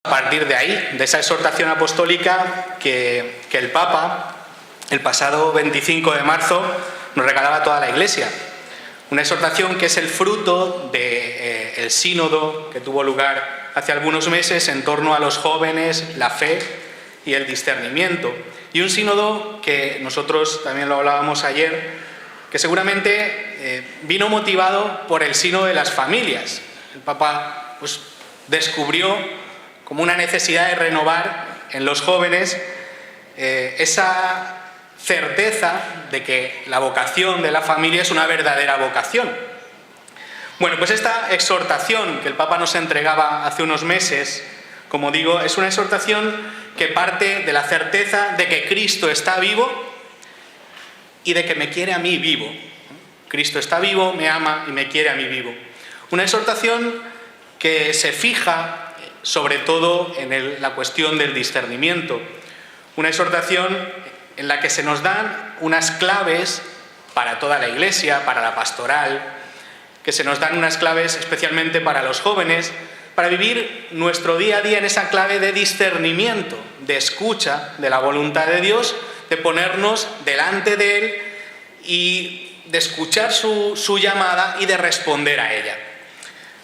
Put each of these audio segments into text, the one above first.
A partir de ahí, de esa exhortación apostólica que el Papa, el pasado 25 de marzo, nos regalaba a toda la Iglesia. Una exhortación que es el fruto del sínodo que tuvo lugar hace algunos meses en torno a los jóvenes, la fe y el discernimiento. Y un sínodo que nosotros también lo hablábamos ayer, que seguramente vino motivado por el sínodo de las familias. El Papa descubrió como una necesidad de renovar en los jóvenes esa certeza de que la vocación de la familia es una verdadera vocación. Bueno, pues esta exhortación que el Papa nos entregaba hace unos meses, como digo, es una exhortación que parte de la certeza de que Cristo está vivo y de que me quiere a mí vivo. Cristo está vivo, me ama y me quiere a mí vivo. Una exhortación que se fija sobre todo en la cuestión del discernimiento. Una exhortación en la que se nos dan unas claves para toda la Iglesia, para la pastoral, que se nos dan unas claves especialmente para los jóvenes, para vivir nuestro día a día en esa clave de discernimiento, de escucha de la voluntad de Dios, de ponernos delante de Él y de escuchar su llamada y de responder a ella.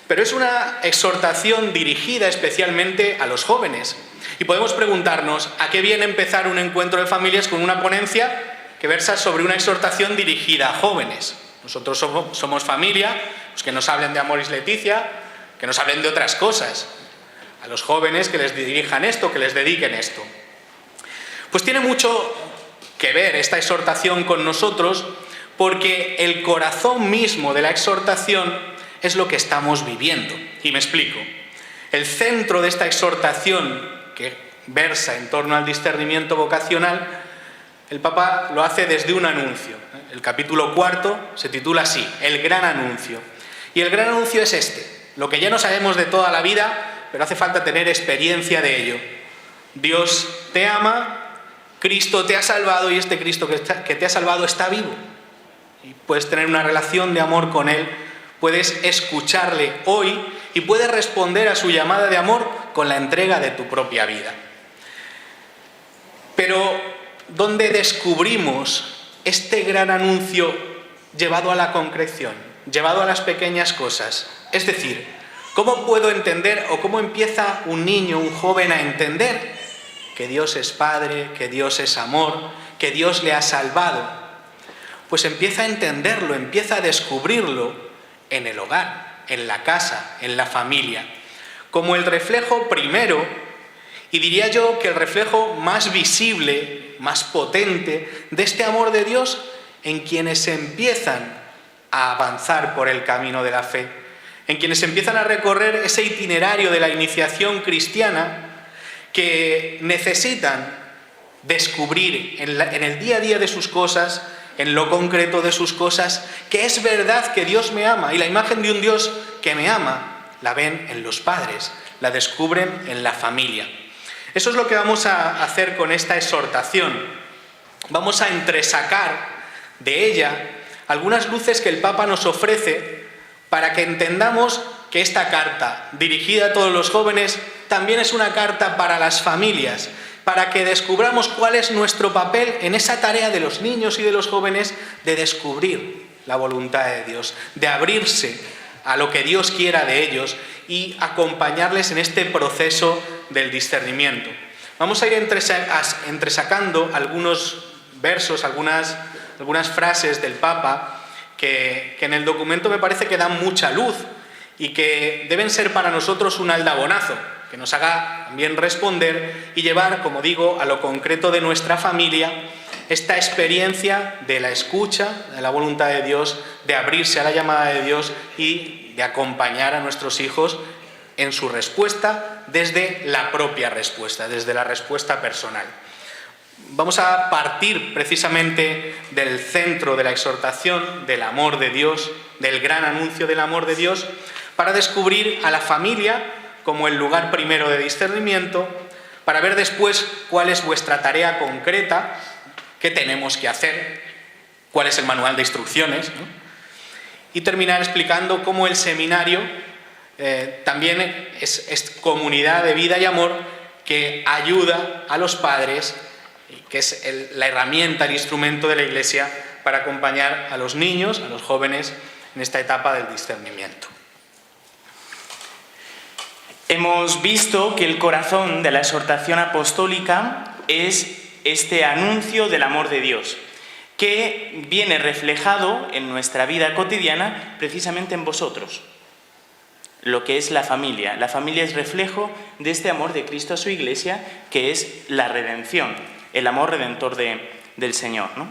Pero es una exhortación dirigida especialmente a los jóvenes. Y podemos preguntarnos, ¿a qué viene empezar un encuentro de familias con una ponencia que versa sobre una exhortación dirigida a jóvenes? Nosotros somos familia, pues que nos hablen de Amoris Laetitia, que nos hablen de otras cosas. A los jóvenes que les dirijan esto, que les dediquen esto. Pues tiene mucho que ver esta exhortación con nosotros, porque el corazón mismo de la exhortación es lo que estamos viviendo. Y me explico. El centro de esta exhortación, que versa en torno al discernimiento vocacional, el Papa lo hace desde un anuncio. El capítulo 4 se titula así, El gran anuncio. Y el gran anuncio es este, lo que ya no sabemos de toda la vida, pero hace falta tener experiencia de ello. Dios te ama, Cristo te ha salvado y este Cristo que te ha salvado está vivo. Y puedes tener una relación de amor con Él, puedes escucharle hoy y puedes responder a su llamada de amor con la entrega de tu propia vida. Pero, ¿dónde descubrimos este gran anuncio llevado a la concreción, llevado a las pequeñas cosas? Es decir, ¿cómo puedo entender o cómo empieza un niño, un joven a entender que Dios es Padre, que Dios es amor, que Dios le ha salvado? Pues empieza a entenderlo, empieza a descubrirlo en el hogar, en la casa, en la familia, como el reflejo primero, y diría yo que el reflejo más visible, más potente de este amor de Dios en quienes empiezan a avanzar por el camino de la fe, en quienes empiezan a recorrer ese itinerario de la iniciación cristiana que necesitan descubrir en el día a día de sus cosas, en lo concreto de sus cosas, que es verdad que Dios me ama, y la imagen de un Dios que me ama la ven en los padres, la descubren en la familia. Eso es lo que vamos a hacer con esta exhortación. Vamos a entresacar de ella algunas luces que el Papa nos ofrece para que entendamos que esta carta, dirigida a todos los jóvenes, también es una carta para las familias, para que descubramos cuál es nuestro papel en esa tarea de los niños y de los jóvenes de descubrir la voluntad de Dios, de abrirse a lo que Dios quiera de ellos y acompañarles en este proceso del discernimiento. Vamos a ir entresacando algunos versos, algunas frases del Papa que en el documento me parece que dan mucha luz y que deben ser para nosotros un aldabonazo, que nos haga también responder y llevar, como digo, a lo concreto de nuestra familia esta experiencia de la escucha, de la voluntad de Dios, de abrirse a la llamada de Dios y de acompañar a nuestros hijos en su respuesta desde la propia respuesta, desde la respuesta personal. Vamos a partir precisamente del centro de la exhortación, del amor de Dios, del gran anuncio del amor de Dios, para descubrir a la familia como el lugar primero de discernimiento, para ver después cuál es vuestra tarea concreta, qué tenemos que hacer, cuál es el manual de instrucciones, ¿no? Y terminar explicando cómo el seminario también es comunidad de vida y amor que ayuda a los padres, que es la herramienta, el instrumento de la Iglesia para acompañar a los niños, a los jóvenes, en esta etapa del discernimiento. Hemos visto que el corazón de la exhortación apostólica es este anuncio del amor de Dios, que viene reflejado en nuestra vida cotidiana precisamente en vosotros, lo que es la familia. La familia es reflejo de este amor de Cristo a su Iglesia, que es la redención, el amor redentor del Señor, ¿no?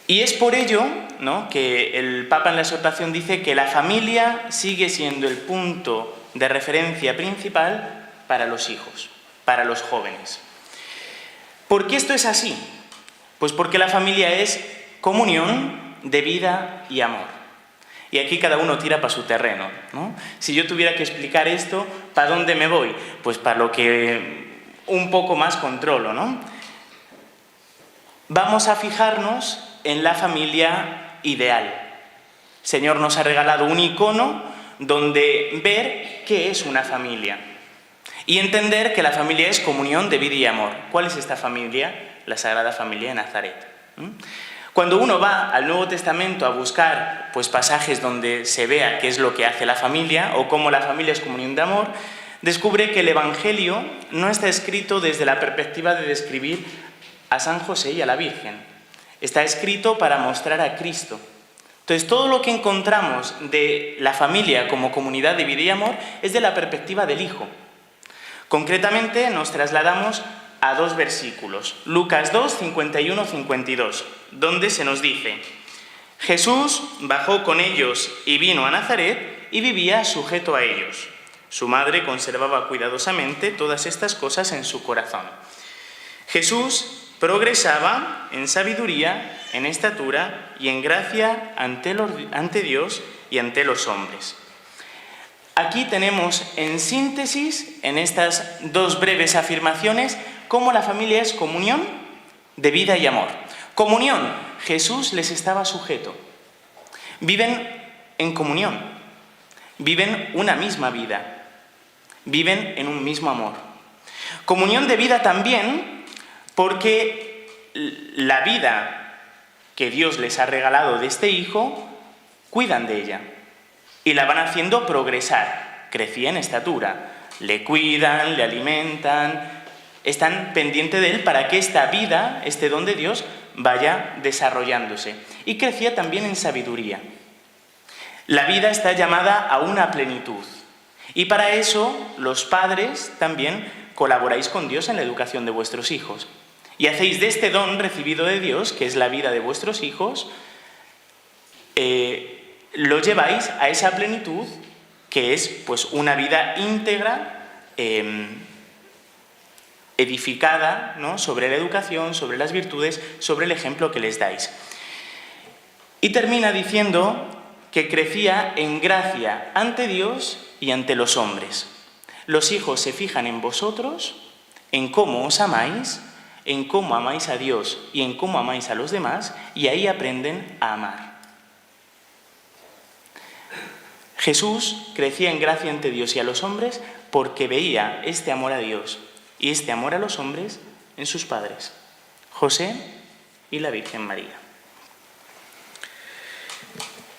Y es por ello, ¿no?, que el Papa en la exhortación dice que la familia sigue siendo el punto de referencia principal para los hijos, para los jóvenes. ¿Por qué esto es así? Pues porque la familia es comunión de vida y amor. Y aquí cada uno tira para su terreno, ¿no? Si yo tuviera que explicar esto, ¿para dónde me voy? Pues para lo que un poco más controlo, ¿no? Vamos a fijarnos en la familia ideal. El Señor nos ha regalado un icono donde ver qué es una familia y entender que la familia es comunión de vida y amor. ¿Cuál es esta familia? La Sagrada Familia de Nazaret. Cuando uno va al Nuevo Testamento a buscar pues, pasajes donde se vea qué es lo que hace la familia o cómo la familia es comunión de amor, descubre que el Evangelio no está escrito desde la perspectiva de describir a San José y a la Virgen. Está escrito para mostrar a Cristo. Entonces, todo lo que encontramos de la familia como comunidad de vida y amor es de la perspectiva del Hijo. Concretamente, nos trasladamos a dos versículos, Lucas 2, 51-52, donde se nos dice: Jesús bajó con ellos y vino a Nazaret y vivía sujeto a ellos. Su madre conservaba cuidadosamente todas estas cosas en su corazón. Jesús progresaba en sabiduría, en estatura y en gracia ante Dios y ante los hombres. Aquí tenemos en síntesis, en estas dos breves afirmaciones, cómo la familia es comunión de vida y amor. Comunión, Jesús les estaba sujeto. Viven en comunión, viven una misma vida, viven en un mismo amor. Comunión de vida también porque la vida que Dios les ha regalado de este Hijo, cuidan de ella y la van haciendo progresar. Crecía en estatura, le cuidan, le alimentan, están pendientes de él para que esta vida, este don de Dios, vaya desarrollándose. Y crecía también en sabiduría. La vida está llamada a una plenitud. Y para eso los padres también colaboráis con Dios en la educación de vuestros hijos. Y hacéis de este don recibido de Dios, que es la vida de vuestros hijos, lo lleváis a esa plenitud que es pues, una vida íntegra, edificada, ¿no?, sobre la educación, sobre las virtudes, sobre el ejemplo que les dais. Y termina diciendo que crecía en gracia ante Dios y ante los hombres. Los hijos se fijan en vosotros, en cómo os amáis, en cómo amáis a Dios y en cómo amáis a los demás, y ahí aprenden a amar. Jesús crecía en gracia ante Dios y a los hombres porque veía este amor a Dios y este amor a los hombres en sus padres, José y la Virgen María.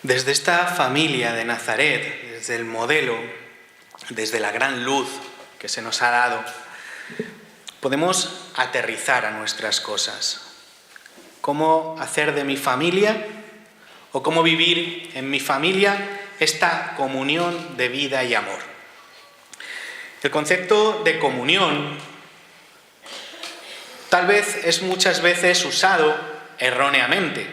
Desde esta familia de Nazaret, desde el modelo, desde la gran luz que se nos ha dado, podemos aterrizar a nuestras cosas. ¿Cómo hacer de mi familia o cómo vivir en mi familia esta comunión de vida y amor? El concepto de comunión tal vez es muchas veces usado erróneamente.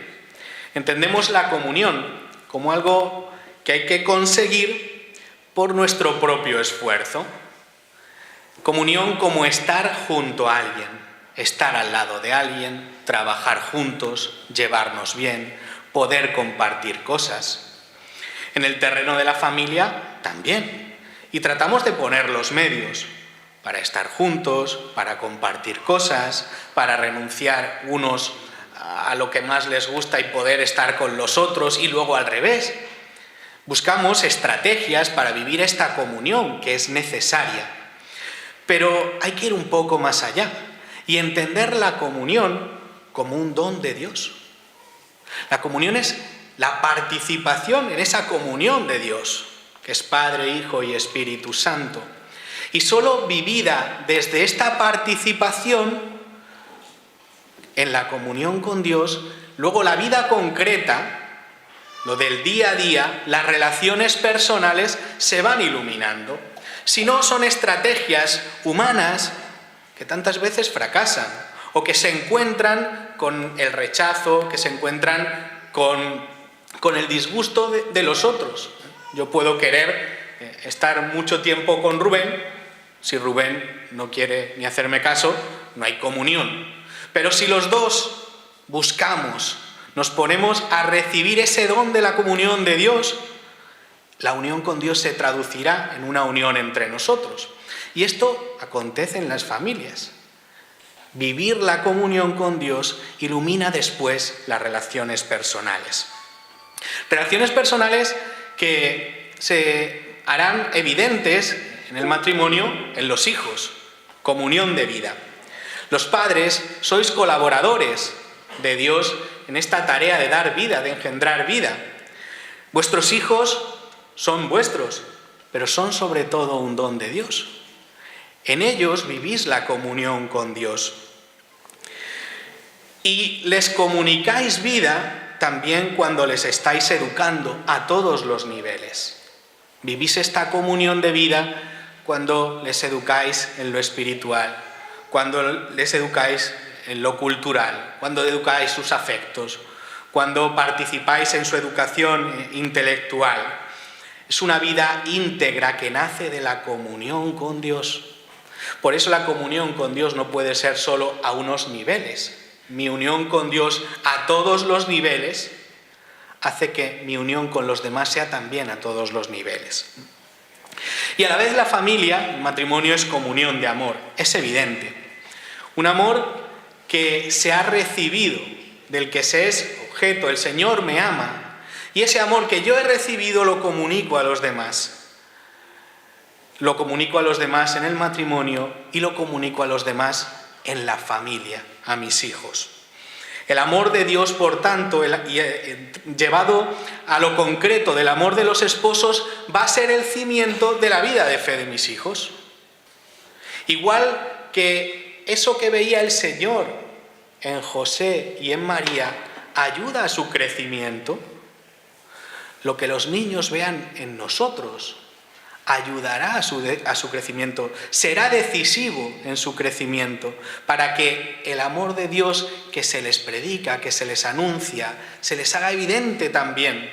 Entendemos la comunión como algo que hay que conseguir por nuestro propio esfuerzo. Comunión como estar junto a alguien, estar al lado de alguien, trabajar juntos, llevarnos bien, poder compartir cosas. En el terreno de la familia también. Y tratamos de poner los medios para estar juntos, para compartir cosas, para renunciar unos a lo que más les gusta y poder estar con los otros y luego al revés. Buscamos estrategias para vivir esta comunión que es necesaria. Pero hay que ir un poco más allá y entender la comunión como un don de Dios. La comunión es la participación en esa comunión de Dios, que es Padre, Hijo y Espíritu Santo. Y solo vivida desde esta participación en la comunión con Dios, luego la vida concreta, lo del día a día, las relaciones personales se van iluminando. Si no, son estrategias humanas que tantas veces fracasan o que se encuentran con el rechazo, que se encuentran con el disgusto de los otros. Yo puedo querer estar mucho tiempo con Rubén. Si Rubén no quiere ni hacerme caso, no hay comunión. Pero si los dos buscamos, nos ponemos a recibir ese don de la comunión de Dios, la unión con Dios se traducirá en una unión entre nosotros. Y esto acontece en las familias. Vivir la comunión con Dios ilumina después las relaciones personales. Relaciones personales que se harán evidentes en el matrimonio, en los hijos. Comunión de vida. Los padres sois colaboradores de Dios en esta tarea de dar vida, de engendrar vida. Vuestros hijos son vuestros, pero son sobre todo un don de Dios. En ellos vivís la comunión con Dios. Y les comunicáis vida también cuando les estáis educando a todos los niveles. Vivís esta comunión de vida cuando les educáis en lo espiritual, cuando les educáis en lo cultural, cuando educáis sus afectos, cuando participáis en su educación intelectual. Es una vida íntegra que nace de la comunión con Dios. Por eso la comunión con Dios no puede ser solo a unos niveles. Mi unión con Dios a todos los niveles hace que mi unión con los demás sea también a todos los niveles. Y a la vez la familia, el matrimonio, es comunión de amor. Es evidente. Un amor que se ha recibido, del que se es objeto. El Señor me ama. Y ese amor que yo he recibido lo comunico a los demás. Lo comunico a los demás en el matrimonio y lo comunico a los demás en la familia, a mis hijos. El amor de Dios, por tanto, llevado a lo concreto del amor de los esposos, va a ser el cimiento de la vida de fe de mis hijos. Igual que eso que veía el Señor en José y en María ayuda a su crecimiento, lo que los niños vean en nosotros ayudará a su crecimiento, será decisivo en su crecimiento, para que el amor de Dios que se les predica, que se les anuncia, se les haga evidente también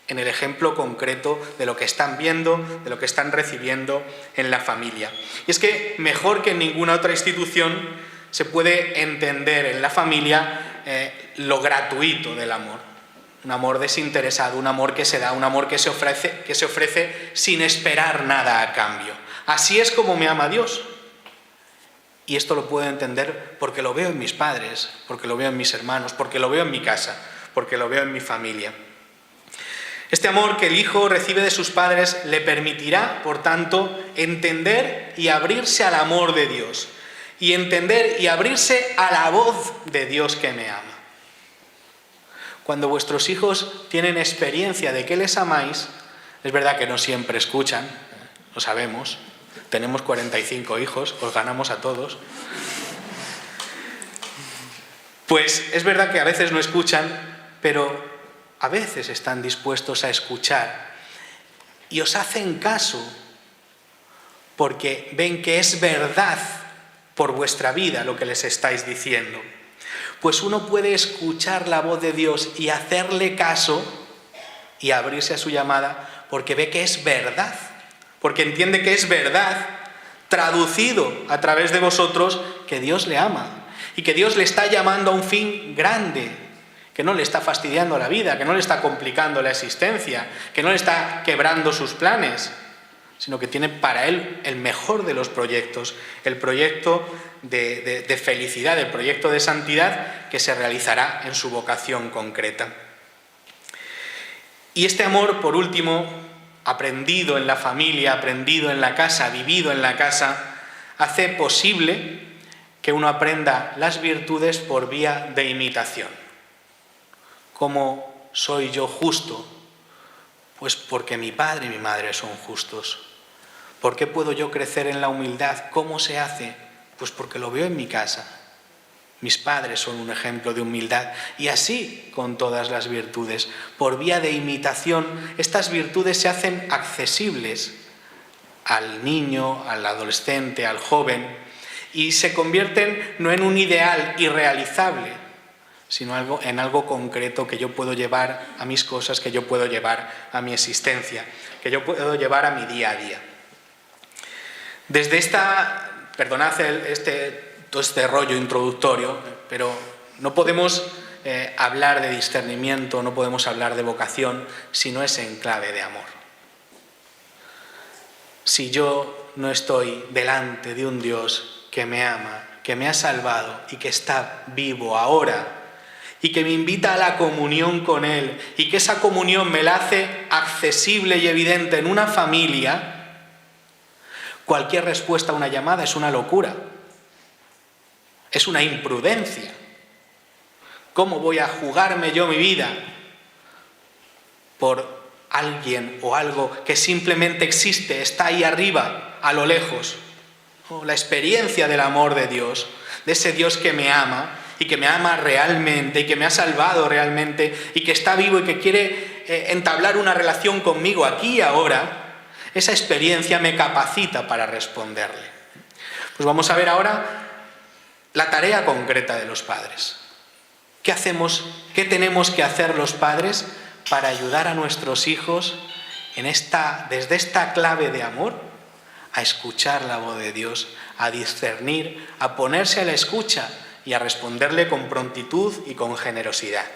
en el ejemplo concreto de lo que están viendo, de lo que están recibiendo en la familia. Y es que mejor que en ninguna otra institución se puede entender en la familia lo gratuito del amor. Un amor desinteresado, un amor que se da, un amor que se ofrece sin esperar nada a cambio. Así es como me ama Dios. Y esto lo puedo entender porque lo veo en mis padres, porque lo veo en mis hermanos, porque lo veo en mi casa, porque lo veo en mi familia. Este amor que el hijo recibe de sus padres le permitirá, por tanto, entender y abrirse al amor de Dios. Y entender y abrirse a la voz de Dios que me ama. Cuando vuestros hijos tienen experiencia de que les amáis, es verdad que no siempre escuchan, lo sabemos, tenemos 45 hijos, os ganamos a todos, pues es verdad que a veces no escuchan, pero a veces están dispuestos a escuchar y os hacen caso porque ven que es verdad por vuestra vida lo que les estáis diciendo. Pues uno puede escuchar la voz de Dios y hacerle caso y abrirse a su llamada porque ve que es verdad, porque entiende que es verdad, traducido a través de vosotros, que Dios le ama y que Dios le está llamando a un fin grande, que no le está fastidiando la vida, que no le está complicando la existencia, que no le está quebrando sus planes, sino que tiene para él el mejor de los proyectos, el proyecto de felicidad, el proyecto de santidad que se realizará en su vocación concreta. Y este amor, por último, aprendido en la familia, aprendido en la casa, vivido en la casa, hace posible que uno aprenda las virtudes por vía de imitación. ¿Cómo soy yo justo? Pues porque mi padre y mi madre son justos. ¿Por qué puedo yo crecer en la humildad? ¿Cómo se hace? Pues porque lo veo en mi casa. Mis padres son un ejemplo de humildad, y así con todas las virtudes. Por vía de imitación, estas virtudes se hacen accesibles al niño, al adolescente, al joven, y se convierten no en un ideal irrealizable, sino en algo concreto que yo puedo llevar a mis cosas, que yo puedo llevar a mi existencia, que yo puedo llevar a mi día a día. Desde perdonad todo este rollo introductorio, pero no podemos hablar de discernimiento, no podemos hablar de vocación si no es en clave de amor. Si yo no estoy delante de un Dios que me ama, que me ha salvado y que está vivo ahora, y que me invita a la comunión con Él, y que esa comunión me la hace accesible y evidente en una familia, cualquier respuesta a una llamada es una locura. Es una imprudencia. ¿Cómo voy a jugarme yo mi vida por alguien o algo que simplemente existe, está ahí arriba, a lo lejos? La experiencia del amor de Dios, de ese Dios que me ama y que me ama realmente y que me ha salvado realmente y que está vivo y que quiere entablar una relación conmigo aquí y ahora, esa experiencia me capacita para responderle. Pues vamos a ver ahora la tarea concreta de los padres. ¿Qué hacemos? ¿Qué tenemos que hacer los padres para ayudar a nuestros hijos desde esta clave de amor a escuchar la voz de Dios, a discernir, a ponerse a la escucha y a responderle con prontitud y con generosidad?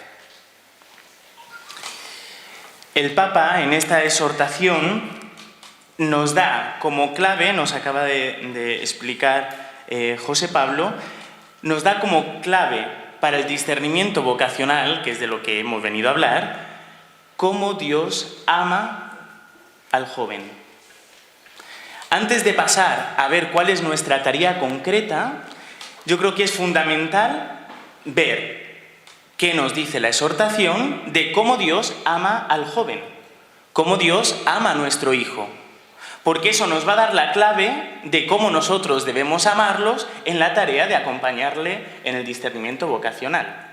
El Papa, en esta exhortación, nos da como clave, nos acaba de explicar José Pablo, nos da como clave para el discernimiento vocacional, que es de lo que hemos venido a hablar, cómo Dios ama al joven. Antes de pasar a ver cuál es nuestra tarea concreta, yo creo que es fundamental ver qué nos dice la exhortación de cómo Dios ama al joven, cómo Dios ama a nuestro hijo. Porque eso nos va a dar la clave de cómo nosotros debemos amarlos en la tarea de acompañarle en el discernimiento vocacional.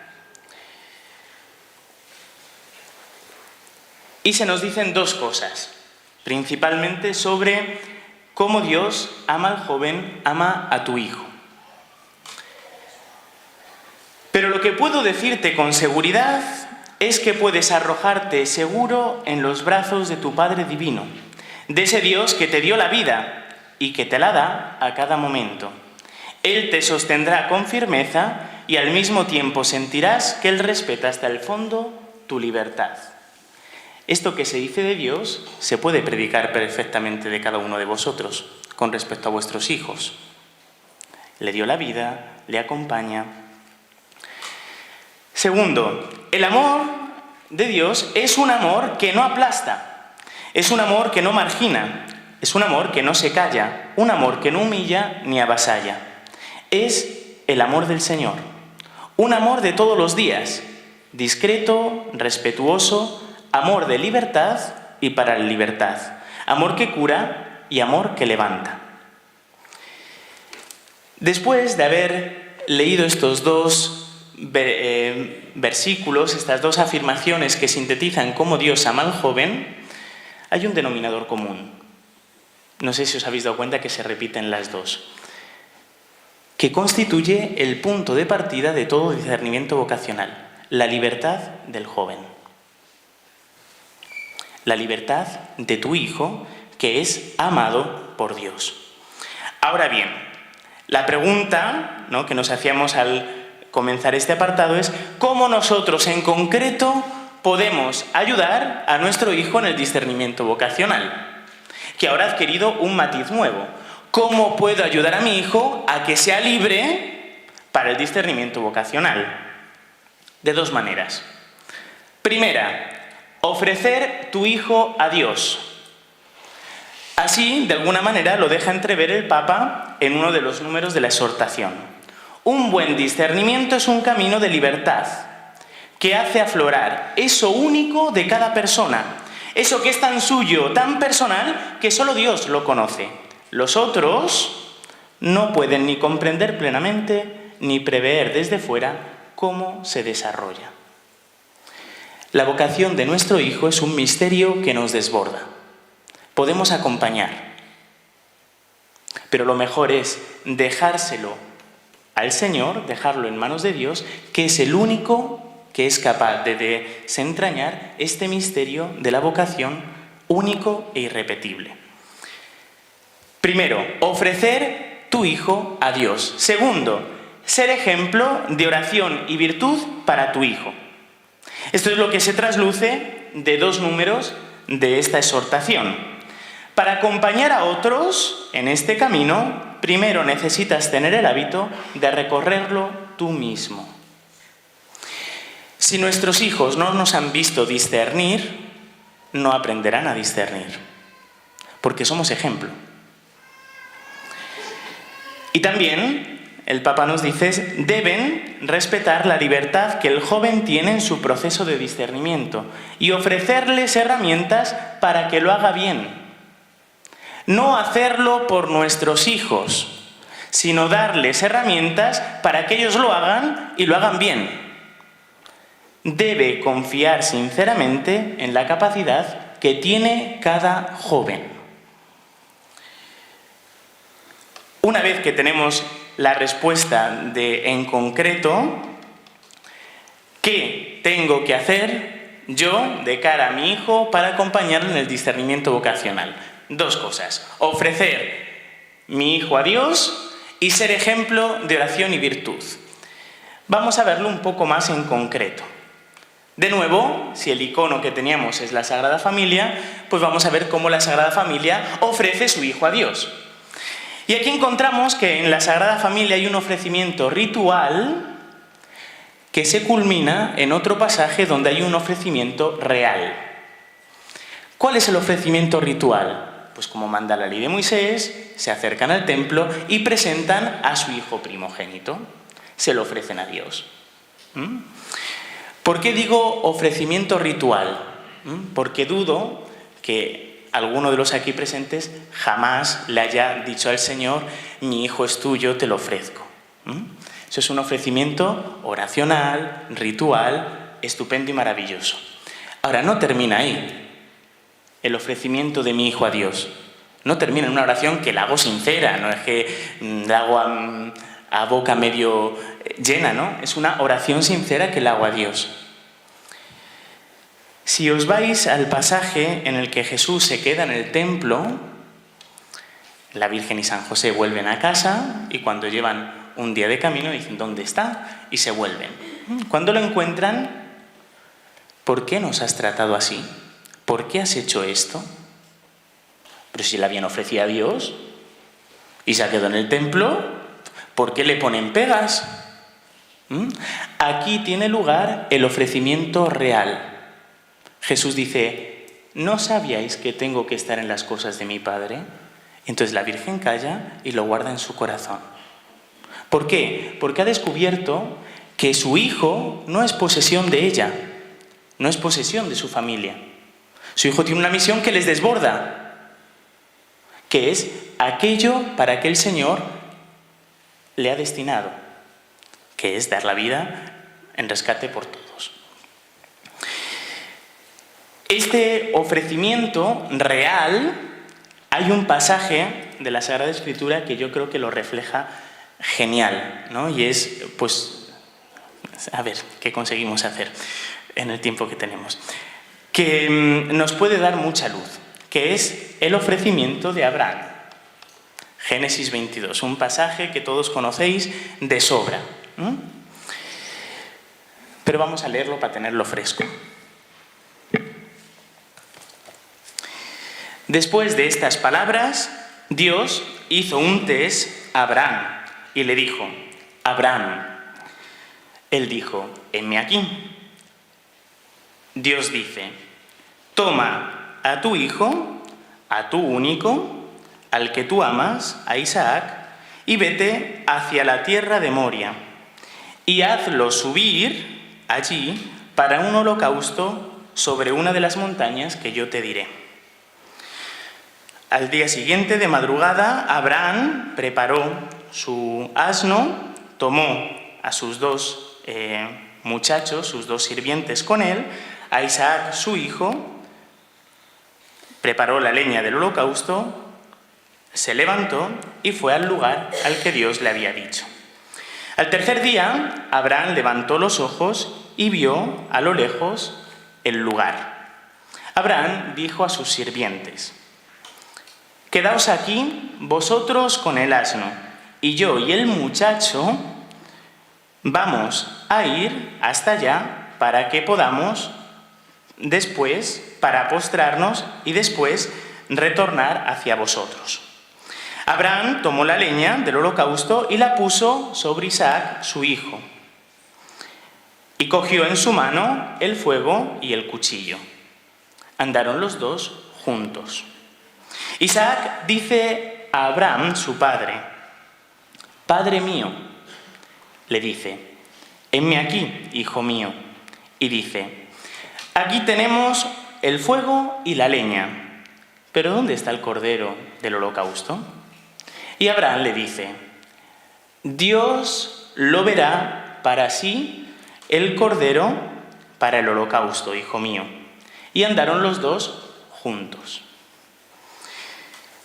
Y se nos dicen dos cosas, principalmente sobre cómo Dios ama al joven, ama a tu hijo. Pero lo que puedo decirte con seguridad es que puedes arrojarte seguro en los brazos de tu Padre Divino, de ese Dios que te dio la vida y que te la da a cada momento. Él te sostendrá con firmeza y al mismo tiempo sentirás que Él respeta hasta el fondo tu libertad. Esto que se dice de Dios se puede predicar perfectamente de cada uno de vosotros con respecto a vuestros hijos. Le dio la vida, le acompaña. Segundo, el amor de Dios es un amor que no aplasta. Es un amor que no margina, es un amor que no se calla, un amor que no humilla ni avasalla. Es el amor del Señor, un amor de todos los días, discreto, respetuoso, amor de libertad y para la libertad, amor que cura y amor que levanta. Después de haber leído estos dos versículos, estas dos afirmaciones que sintetizan cómo Dios ama al joven, hay un denominador común. No sé si os habéis dado cuenta que se repiten las dos, que constituye el punto de partida de todo discernimiento vocacional, la libertad del joven. La libertad de tu hijo, que es amado por Dios. Ahora bien, la pregunta, ¿no?, que nos hacíamos al comenzar este apartado es ¿cómo nosotros en concreto podemos ayudar a nuestro hijo en el discernimiento vocacional? Que ahora ha adquirido un matiz nuevo. ¿Cómo puedo ayudar a mi hijo a que sea libre para el discernimiento vocacional? De dos maneras. Primera, ofrecer tu hijo a Dios. Así, de alguna manera, lo deja entrever el Papa en uno de los números de la exhortación. Un buen discernimiento es un camino de libertad que hace aflorar eso único de cada persona, eso que es tan suyo, tan personal, que solo Dios lo conoce. Los otros no pueden ni comprender plenamente ni prever desde fuera cómo se desarrolla. La vocación de nuestro hijo es un misterio que nos desborda. Podemos acompañar, pero lo mejor es dejárselo al Señor, dejarlo en manos de Dios, que es el único que es capaz de desentrañar este misterio de la vocación único e irrepetible. Primero, ofrecer tu hijo a Dios. Segundo, ser ejemplo de oración y virtud para tu hijo. Esto es lo que se trasluce de 2 números de esta exhortación. Para acompañar a otros en este camino, primero necesitas tener el hábito de recorrerlo tú mismo. Si nuestros hijos no nos han visto discernir, no aprenderán a discernir, porque somos ejemplo. Y también el Papa nos dice, deben respetar la libertad que el joven tiene en su proceso de discernimiento y ofrecerles herramientas para que lo haga bien. No hacerlo por nuestros hijos, sino darles herramientas para que ellos lo hagan y lo hagan bien. Debe confiar sinceramente en la capacidad que tiene cada joven. Una vez que tenemos la respuesta en concreto, ¿qué tengo que hacer yo de cara a mi hijo para acompañarlo en el discernimiento vocacional? 2 cosas: ofrecer mi hijo a Dios y ser ejemplo de oración y virtud. Vamos a verlo un poco más en concreto. De nuevo, si el icono que teníamos es la Sagrada Familia, pues vamos a ver cómo la Sagrada Familia ofrece su hijo a Dios. Y aquí encontramos que en la Sagrada Familia hay un ofrecimiento ritual que se culmina en otro pasaje donde hay un ofrecimiento real. ¿Cuál es el ofrecimiento ritual? Pues como manda la ley de Moisés, se acercan al templo y presentan a su hijo primogénito. Se lo ofrecen a Dios. ¿Por qué digo ofrecimiento ritual? Porque dudo que alguno de los aquí presentes jamás le haya dicho al Señor, mi hijo es tuyo, te lo ofrezco. Eso es un ofrecimiento oracional, ritual, estupendo y maravilloso. Ahora, no termina ahí. El ofrecimiento de mi hijo a Dios no termina en una oración que la hago sincera, no es que la hago a boca medio llena, ¿no? Es una oración sincera que la hago a Dios. Si os vais al pasaje en el que Jesús se queda en el templo, la Virgen y San José vuelven a casa y cuando llevan un día de camino dicen, ¿dónde está? Y se vuelven. Cuando lo encuentran, ¿por qué nos has tratado así? ¿Por qué has hecho esto? Pero si la habían ofrecido a Dios y se ha quedado en el templo, ¿por qué le ponen pegas? Aquí tiene lugar el ofrecimiento real. Jesús dice, ¿no sabíais que tengo que estar en las cosas de mi Padre? Entonces la Virgen calla y lo guarda en su corazón. ¿Por qué? Porque ha descubierto que su hijo no es posesión de ella, no es posesión de su familia. Su hijo tiene una misión que les desborda, que es aquello para que el Señor le ha destinado, que es dar la vida en rescate por todos. Este ofrecimiento real, hay un pasaje de la Sagrada Escritura que yo creo que lo refleja genial, ¿no? Y es, pues, a ver, ¿qué conseguimos hacer en el tiempo que tenemos? Que nos puede dar mucha luz, que es el ofrecimiento de Abraham. Génesis 22, un pasaje que todos conocéis de sobra. Pero vamos a leerlo para tenerlo fresco. Después de estas palabras, Dios hizo un test a Abraham y le dijo, Abraham. Él dijo, heme aquí. Dios dice, toma a tu hijo, a tu único, al que tú amas, a Isaac, y vete hacia la tierra de Moria, y hazlo subir allí para un holocausto sobre una de las montañas que yo te diré. Al día siguiente de madrugada, Abraham preparó su asno, tomó a sus dos muchachos, sus dos sirvientes con él, a Isaac su hijo, preparó la leña del holocausto, se levantó y fue al lugar al que Dios le había dicho. Al tercer día, Abraham levantó los ojos y vio a lo lejos el lugar. Abraham dijo a sus sirvientes: «Quedaos aquí vosotros con el asno, y yo y el muchacho vamos a ir hasta allá para que podamos después, para postrarnos y después retornar hacia vosotros». Abraham tomó la leña del holocausto y la puso sobre Isaac, su hijo, y cogió en su mano el fuego y el cuchillo. Andaron los dos juntos. Isaac dice a Abraham, su padre: «Padre mío», le dice. «Heme aquí, hijo mío». Y dice: «Aquí tenemos el fuego y la leña, pero ¿dónde está el cordero del holocausto?». Y Abraham le dice: «Dios lo verá para sí el cordero para el holocausto, hijo mío». Y andaron los dos juntos.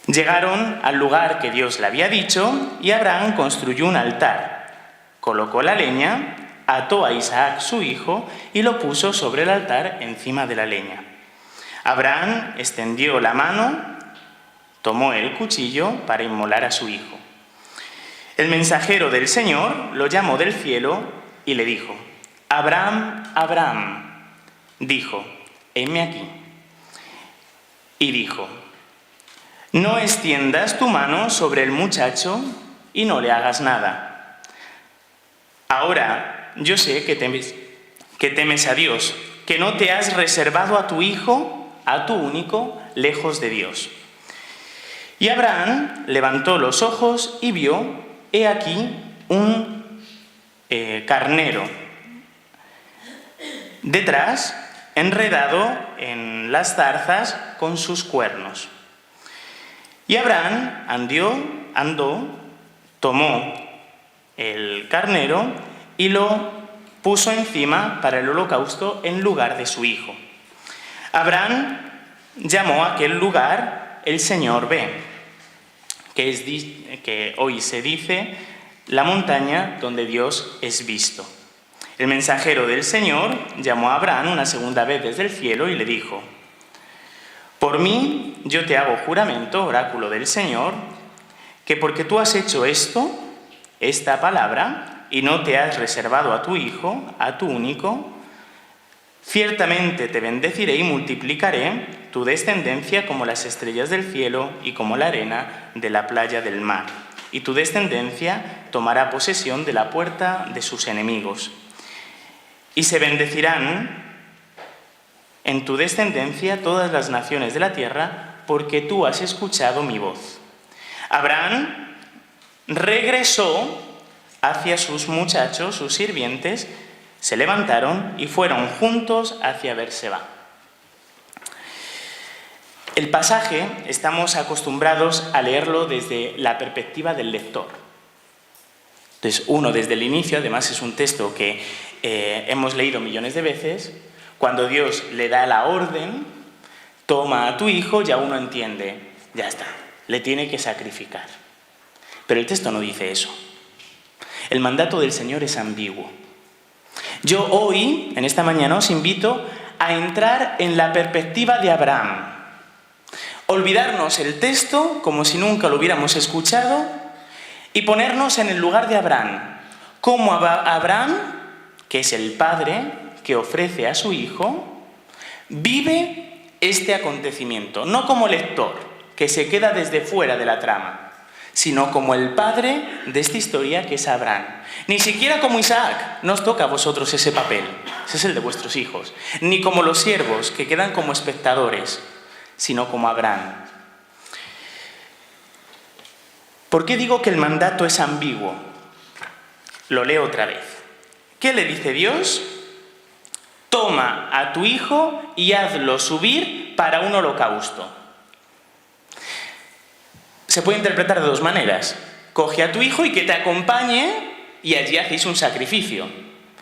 Llegaron al lugar que Dios le había dicho y Abraham construyó un altar, colocó la leña, ató a Isaac su hijo y lo puso sobre el altar encima de la leña. Abraham extendió la mano, tomó el cuchillo para inmolar a su hijo. El mensajero del Señor lo llamó del cielo y le dijo: «Abraham, Abraham». Dijo: «Heme aquí». Y dijo: «No extiendas tu mano sobre el muchacho y no le hagas nada. Ahora yo sé que temes a Dios, que no te has reservado a tu hijo, a tu único, lejos de Dios». Y Abraham levantó los ojos y vio, he aquí, un carnero detrás, enredado en las zarzas con sus cuernos. Y Abraham andó, tomó el carnero y lo puso encima para el holocausto en lugar de su hijo. Abraham llamó a aquel lugar El Señor ve, que hoy se dice la montaña donde Dios es visto. El mensajero del Señor llamó a Abraham una segunda vez desde el cielo y le dijo: «Por mí yo te hago juramento, oráculo del Señor, que porque tú has hecho esta palabra, y no te has reservado a tu hijo, a tu único, ciertamente te bendeciré y multiplicaré tu descendencia como las estrellas del cielo y como la arena de la playa del mar. Y tu descendencia tomará posesión de la puerta de sus enemigos. Y se bendecirán en tu descendencia todas las naciones de la tierra, porque tú has escuchado mi voz». Abraham regresó hacia sus muchachos, sus sirvientes, se levantaron y fueron juntos hacia Berseba. El pasaje estamos acostumbrados a leerlo desde la perspectiva del lector. Entonces, uno desde el inicio, además es un texto que hemos leído millones de veces, cuando Dios le da la orden, toma a tu hijo, ya uno entiende, ya está, le tiene que sacrificar. Pero el texto no dice eso. El mandato del Señor es ambiguo. Yo hoy, en esta mañana, os invito a entrar en la perspectiva de Abraham. Olvidarnos el texto como si nunca lo hubiéramos escuchado y ponernos en el lugar de Abraham. Como Abraham, que es el padre que ofrece a su hijo, vive este acontecimiento. No como lector, que se queda desde fuera de la trama, sino como el padre de esta historia que es Abraham. Ni siquiera como Isaac, no os toca a vosotros ese papel, ese es el de vuestros hijos. Ni como los siervos, que quedan como espectadores, sino como Abraham. ¿Por qué digo que el mandato es ambiguo? Lo leo otra vez. ¿Qué le dice Dios? Toma a tu hijo y hazlo subir para un holocausto. Se puede interpretar de dos maneras. Coge a tu hijo y que te acompañe y allí hacéis un sacrificio.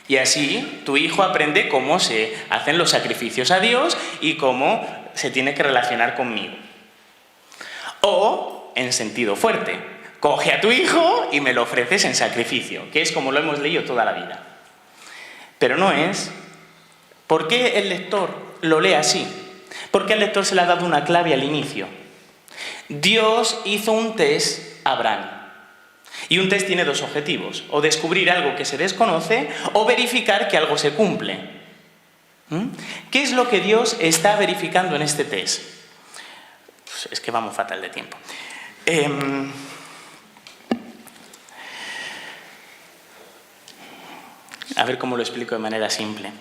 Y así tu hijo aprende cómo se hacen los sacrificios a Dios y cómo se tiene que relacionar conmigo. O, en sentido fuerte, coge a tu hijo y me lo ofreces en sacrificio, que es como lo hemos leído toda la vida. Pero no es. ¿Por qué el lector lo lee así? Porque al lector se le ha dado una clave al inicio. Dios hizo un test a Abraham. Y un test tiene dos objetivos: o descubrir algo que se desconoce o verificar que algo se cumple. ¿Qué es lo que Dios está verificando en este test? Pues es que vamos fatal de tiempo. A ver cómo lo explico de manera simple.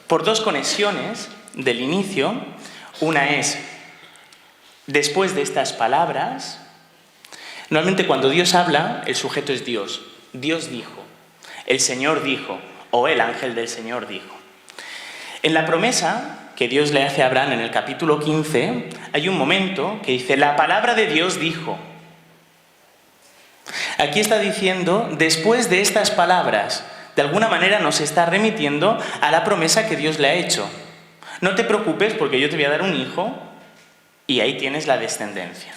Por dos conexiones del inicio. Una es, después de estas palabras, normalmente cuando Dios habla, el sujeto es Dios. Dios dijo, el Señor dijo, o el ángel del Señor dijo. En la promesa que Dios le hace a Abraham en el capítulo 15, hay un momento que dice, la palabra de Dios dijo. Aquí está diciendo, después de estas palabras, de alguna manera nos está remitiendo a la promesa que Dios le ha hecho. No te preocupes porque yo te voy a dar un hijo y ahí tienes la descendencia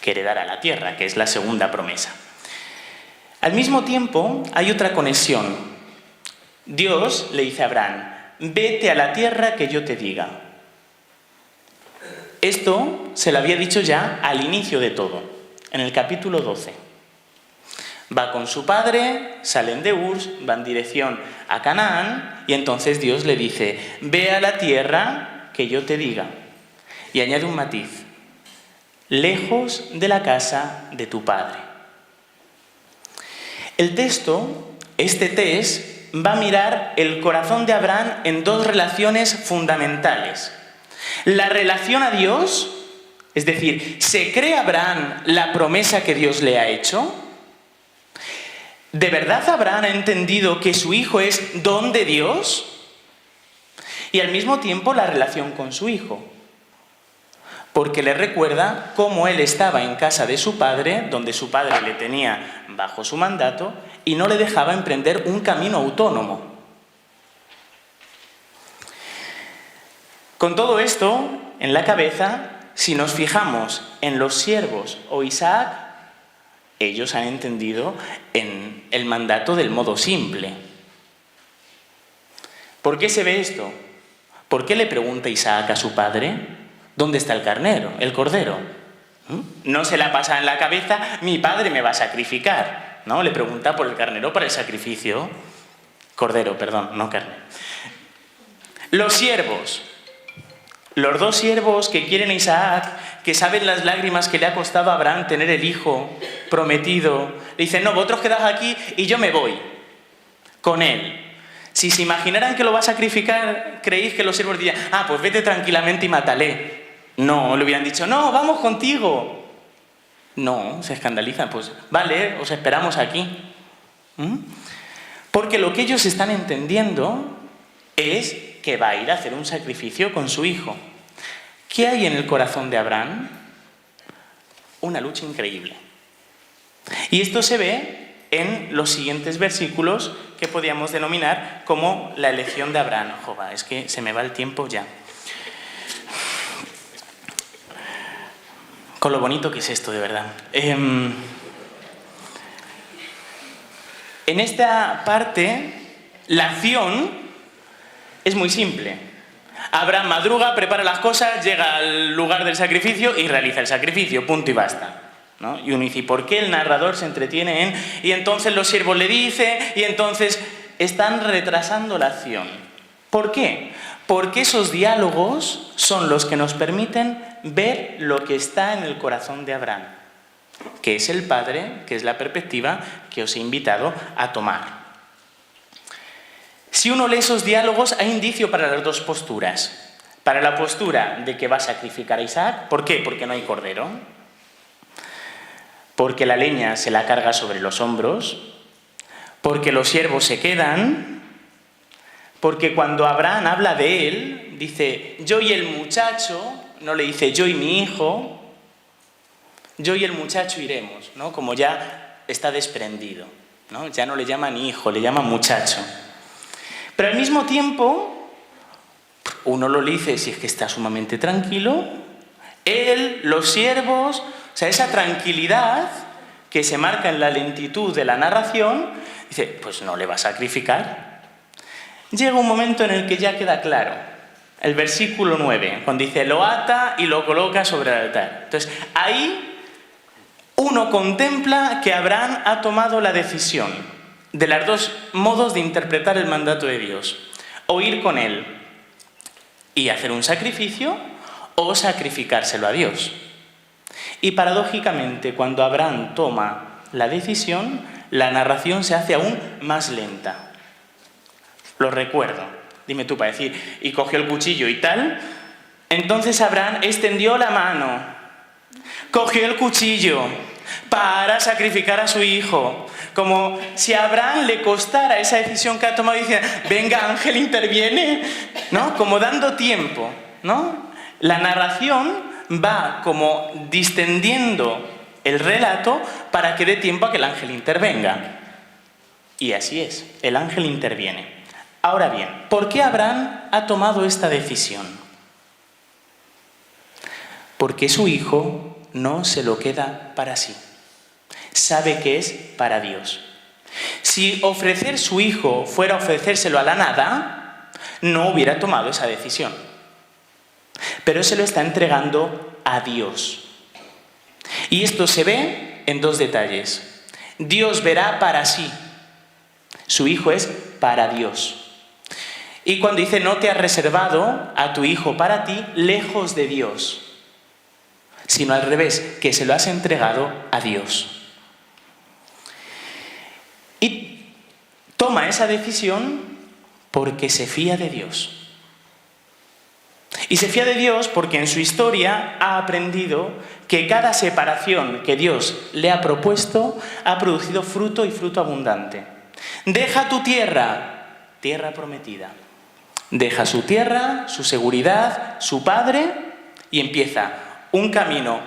que heredará la tierra, que es la segunda promesa. Al mismo tiempo, hay otra conexión. Dios le dice a Abraham, vete a la tierra que yo te diga. Esto se lo había dicho ya al inicio de todo, en el capítulo 12. Va con su padre, salen de Ur, van en dirección a Canaán y entonces Dios le dice, ve a la tierra que yo te diga. Y añade un matiz, lejos de la casa de tu padre. El texto, este test, va a mirar el corazón de Abraham en dos relaciones fundamentales. La relación a Dios, es decir, ¿se cree Abraham la promesa que Dios le ha hecho? ¿De verdad Abraham ha entendido que su hijo es don de Dios? Y al mismo tiempo la relación con su hijo. Porque le recuerda cómo él estaba en casa de su padre, donde su padre le tenía bajo su mandato y no le dejaba emprender un camino autónomo. Con todo esto en la cabeza, si nos fijamos en los siervos o Isaac, ellos han entendido en el mandato del modo simple. ¿Por qué se ve esto? ¿Por qué le pregunta Isaac a su padre? ¿Dónde está el carnero, el cordero? No se la pasa en la cabeza, mi padre me va a sacrificar. No, le pregunta por el carnero para el sacrificio. Cordero, perdón, no carnero. Los siervos. Los dos siervos que quieren a Isaac, que saben las lágrimas que le ha costado a Abraham tener el hijo prometido, le dicen, no, vosotros quedaos aquí y yo me voy con él. Si se imaginaran que lo va a sacrificar, ¿creéis que los siervos dirían, pues vete tranquilamente y mátale? No, le hubieran dicho, no, vamos contigo. No, se escandalizan, pues vale, os esperamos aquí. Porque lo que ellos están entendiendo es que va a ir a hacer un sacrificio con su hijo. ¿Qué hay en el corazón de Abraham? Una lucha increíble. Y esto se ve en los siguientes versículos que podríamos denominar como la elección de Abraham. Jova, es que se me va el tiempo ya. Con lo bonito que es esto, de verdad. En esta parte, la acción es muy simple. Abraham madruga, prepara las cosas, llega al lugar del sacrificio y realiza el sacrificio, punto y basta, ¿no? Y uno dice, ¿por qué el narrador se entretiene en...? Y entonces los siervos le dicen, y entonces están retrasando la acción. ¿Por qué? Porque esos diálogos son los que nos permiten ver lo que está en el corazón de Abraham, que es el padre, que es la perspectiva que os he invitado a tomar. Si uno lee esos diálogos, hay indicio para las dos posturas. Para la postura de que va a sacrificar a Isaac. ¿Por qué? Porque no hay cordero. Porque la leña se la carga sobre los hombros. Porque los siervos se quedan. Porque cuando Abraham habla de él, dice yo y el muchacho, no le dice yo y mi hijo, yo y el muchacho iremos, ¿no? Como ya está desprendido, ¿no? Ya no le llama ni hijo, le llama muchacho. Pero al mismo tiempo, uno lo dice si es que está sumamente tranquilo, él, los siervos, o sea, esa tranquilidad que se marca en la lentitud de la narración, dice, pues no le va a sacrificar. Llega un momento en el que ya queda claro, el versículo 9, cuando dice, lo ata y lo coloca sobre el altar. Entonces, ahí uno contempla que Abraham ha tomado la decisión de los dos modos de interpretar el mandato de Dios. O ir con él y hacer un sacrificio, o sacrificárselo a Dios. Y paradójicamente, cuando Abraham toma la decisión, la narración se hace aún más lenta. Lo recuerdo, dime tú para decir, y cogió el cuchillo y tal. Entonces Abraham extendió la mano, cogió el cuchillo para sacrificar a su hijo. Como si a Abraham le costara esa decisión que ha tomado, diciendo, venga, ángel, interviene, ¿no? Como dando tiempo, ¿no? La narración va como distendiendo el relato para que dé tiempo a que el ángel intervenga. Y así es, el ángel interviene. Ahora bien, ¿por qué Abraham ha tomado esta decisión? Porque su hijo no se lo queda para sí. Sabe que es para Dios. Si ofrecer su hijo fuera ofrecérselo a la nada, no hubiera tomado esa decisión. Pero se lo está entregando a Dios. Y esto se ve en dos detalles. Dios verá para sí. Su hijo es para Dios. Y cuando dice, no te has reservado a tu hijo para ti, lejos de Dios, sino al revés, que se lo has entregado a Dios. Y toma esa decisión porque se fía de Dios. Y se fía de Dios porque en su historia ha aprendido que cada separación que Dios le ha propuesto ha producido fruto y fruto abundante. Deja tu tierra, tierra prometida. Deja su tierra, su seguridad, su padre y empieza un camino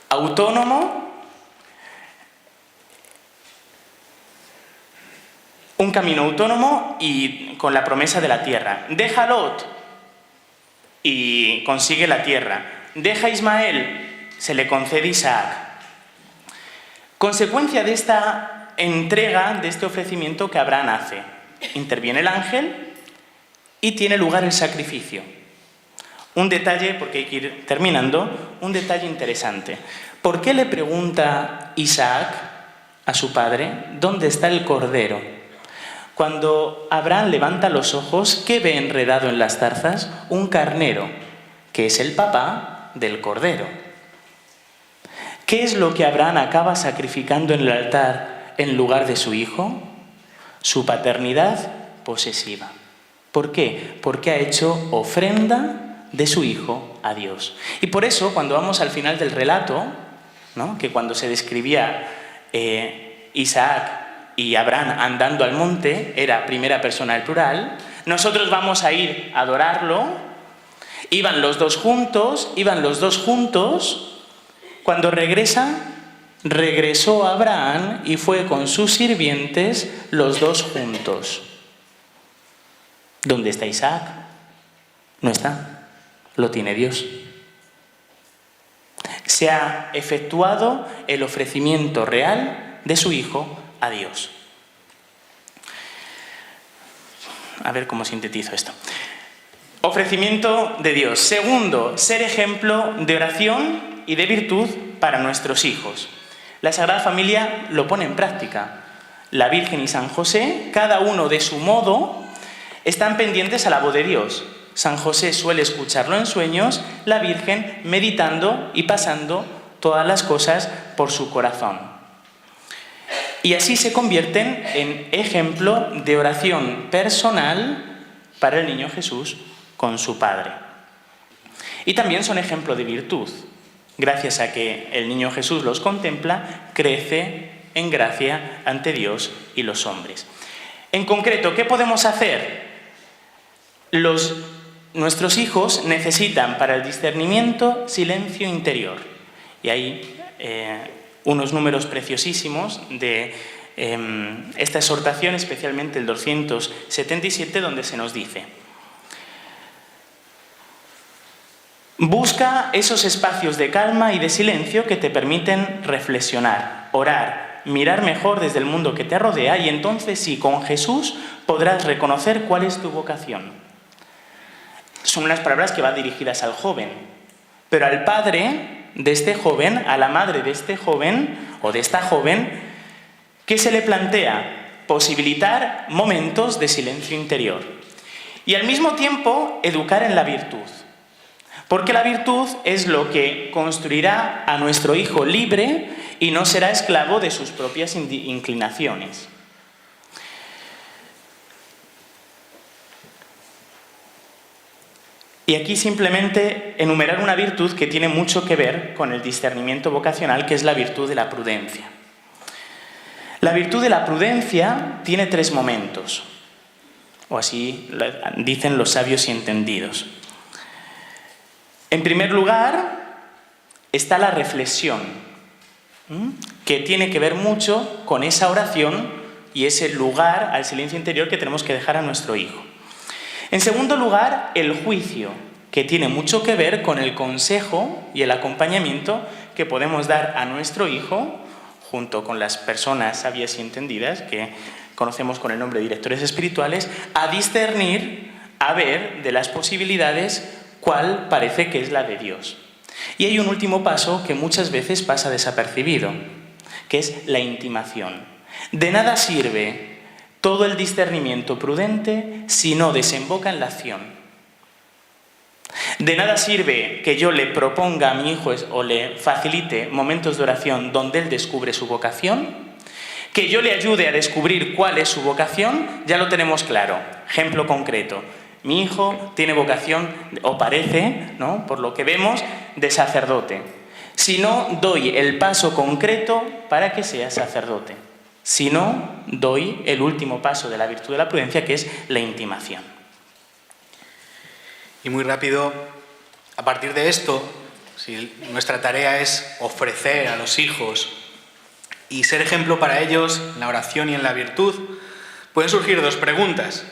autónomo, y con la promesa de la tierra. Deja a Lot y consigue la tierra. Deja a Ismael, se le concede Isaac. Consecuencia de esta entrega, de este ofrecimiento que Abraham hace, interviene el ángel y tiene lugar el sacrificio. Un detalle, porque hay que ir terminando, un detalle interesante. ¿Por qué le pregunta Isaac a su padre dónde está el cordero? Cuando Abraham levanta los ojos, ¿qué ve enredado en las zarzas? Un carnero, que es el papá del cordero. ¿Qué es lo que Abraham acaba sacrificando en el altar en lugar de su hijo? Su paternidad posesiva. ¿Por qué? Porque ha hecho ofrenda de su hijo a Dios. Y por eso, cuando vamos al final del relato, ¿no?, que cuando se describía Isaac y Abraham andando al monte, era primera persona del plural, nosotros vamos a ir a adorarlo, iban los dos juntos, cuando regresó Abraham y fue con sus sirvientes los dos juntos. ¿Dónde está Isaac? No está, lo tiene Dios. Se ha efectuado el ofrecimiento real de su hijo a Dios. A ver cómo sintetizo esto. Ofrecimiento de Dios. Segundo, ser ejemplo de oración y de virtud para nuestros hijos. La Sagrada Familia lo pone en práctica. La Virgen y San José, cada uno de su modo, están pendientes a la voz de Dios. San José suele escucharlo en sueños, la Virgen meditando y pasando todas las cosas por su corazón. Y así se convierten en ejemplo de oración personal para el niño Jesús con su Padre. Y también son ejemplo de virtud. Gracias a que el niño Jesús los contempla, crece en gracia ante Dios y los hombres. En concreto, ¿qué podemos hacer? Nuestros hijos necesitan para el discernimiento silencio interior. Y hay unos números preciosísimos de esta exhortación, especialmente el 277, donde se nos dice: busca esos espacios de calma y de silencio que te permiten reflexionar, orar, mirar mejor desde el mundo que te rodea, y entonces sí, con Jesús podrás reconocer cuál es tu vocación. Son unas palabras que van dirigidas al joven, pero al padre de este joven, a la madre de este joven o de esta joven, ¿qué se le plantea? Posibilitar momentos de silencio interior y al mismo tiempo educar en la virtud. Porque la virtud es lo que construirá a nuestro hijo libre y no será esclavo de sus propias inclinaciones. Y aquí simplemente enumerar una virtud que tiene mucho que ver con el discernimiento vocacional, que es la virtud de la prudencia. La virtud de la prudencia tiene 3 momentos, o así dicen los sabios y entendidos. En primer lugar, está la reflexión, que tiene que ver mucho con esa oración y ese lugar al silencio interior que tenemos que dejar a nuestro hijo. En segundo lugar, el juicio, que tiene mucho que ver con el consejo y el acompañamiento que podemos dar a nuestro hijo, junto con las personas sabias y entendidas, que conocemos con el nombre de directores espirituales, a discernir, a ver de las posibilidades cuál parece que es la de Dios. Y hay un último paso que muchas veces pasa desapercibido, que es la intimación. De nada sirve todo el discernimiento prudente si no desemboca en la acción. De nada sirve que yo le proponga a mi hijo o le facilite momentos de oración donde él descubre su vocación, que yo le ayude a descubrir cuál es su vocación, ya lo tenemos claro. Ejemplo concreto. Mi hijo tiene vocación, o parece, ¿no?, por lo que vemos, de sacerdote. Si no, doy el paso concreto para que sea sacerdote. Si no, doy el último paso de la virtud de la prudencia, que es la intimación. Y muy rápido, a partir de esto, si nuestra tarea es ofrecer a los hijos y ser ejemplo para ellos en la oración y en la virtud, pueden surgir 2 preguntas.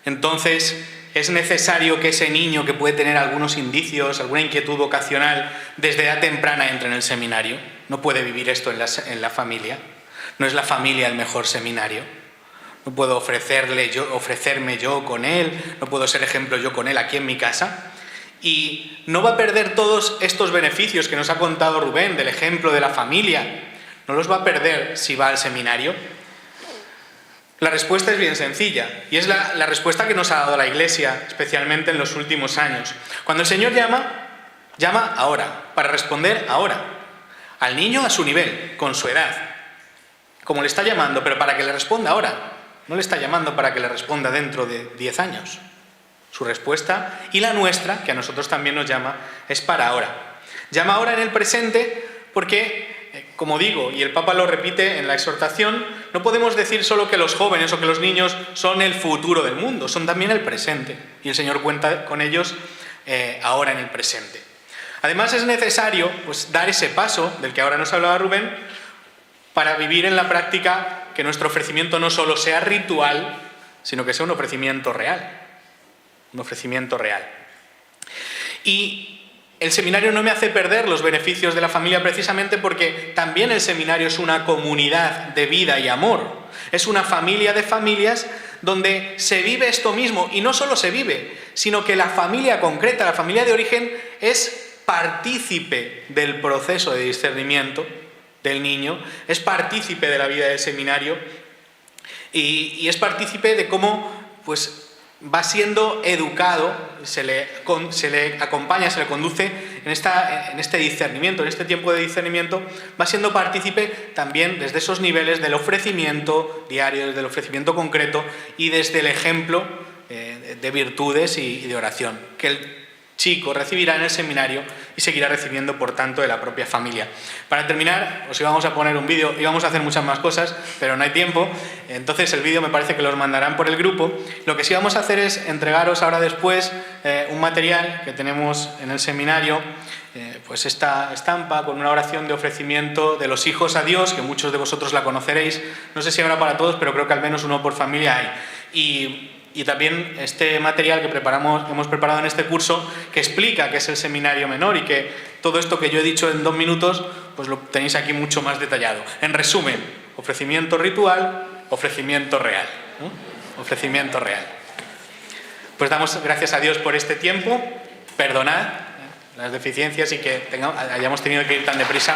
Entonces, ¿es necesario que ese niño que puede tener algunos indicios, alguna inquietud vocacional, desde edad temprana entre en el seminario? ¿No puede vivir esto en la familia? ¿No es la familia el mejor seminario? ¿No puedo ofrecerme yo con él? ¿No puedo ser ejemplo yo con él aquí en mi casa? ¿Y no va a perder todos estos beneficios que nos ha contado Rubén del ejemplo de la familia? ¿No los va a perder si va al seminario? La respuesta es bien sencilla, y es la respuesta que nos ha dado la Iglesia, especialmente en los últimos años. Cuando el Señor llama ahora, para responder ahora, al niño a su nivel, con su edad, como le está llamando, pero para que le responda ahora. No le está llamando para que le responda dentro de 10 años. Su respuesta, y la nuestra, que a nosotros también nos llama, es para ahora. Llama ahora en el presente porque, como digo, y el Papa lo repite en la exhortación, no podemos decir solo que los jóvenes o que los niños son el futuro del mundo, son también el presente. Y el Señor cuenta con ellos ahora en el presente. Además es necesario dar ese paso del que ahora nos hablaba Rubén, para vivir en la práctica que nuestro ofrecimiento no solo sea ritual, sino que sea un ofrecimiento real. Un ofrecimiento real. Y el seminario no me hace perder los beneficios de la familia precisamente porque también el seminario es una comunidad de vida y amor. Es una familia de familias donde se vive esto mismo, y no solo se vive, sino que la familia concreta, la familia de origen, es partícipe del proceso de discernimiento del niño, es partícipe de la vida del seminario y es partícipe de cómo va siendo educado, se le acompaña, se le conduce en este discernimiento, en este tiempo de discernimiento, va siendo partícipe también desde esos niveles del ofrecimiento diario, desde el ofrecimiento concreto y desde el ejemplo de virtudes y de oración, que el chico recibirá en el seminario y seguirá recibiendo, por tanto, de la propia familia. Para terminar, os íbamos a poner un vídeo, íbamos a hacer muchas más cosas, pero no hay tiempo, entonces el vídeo me parece que los mandarán por el grupo. Lo que sí vamos a hacer es entregaros ahora después un material que tenemos en el seminario, pues esta estampa con una oración de ofrecimiento de los hijos a Dios, que muchos de vosotros la conoceréis, no sé si habrá para todos, pero creo que al menos uno por familia hay. Y también este material que hemos preparado en este curso, que explica qué es el seminario menor y que todo esto que yo he dicho en 2 minutos, pues lo tenéis aquí mucho más detallado. En resumen, ofrecimiento ritual, ofrecimiento real. Ofrecimiento real. Pues damos gracias a Dios por este tiempo, perdonad las deficiencias y que hayamos tenido que ir tan deprisa.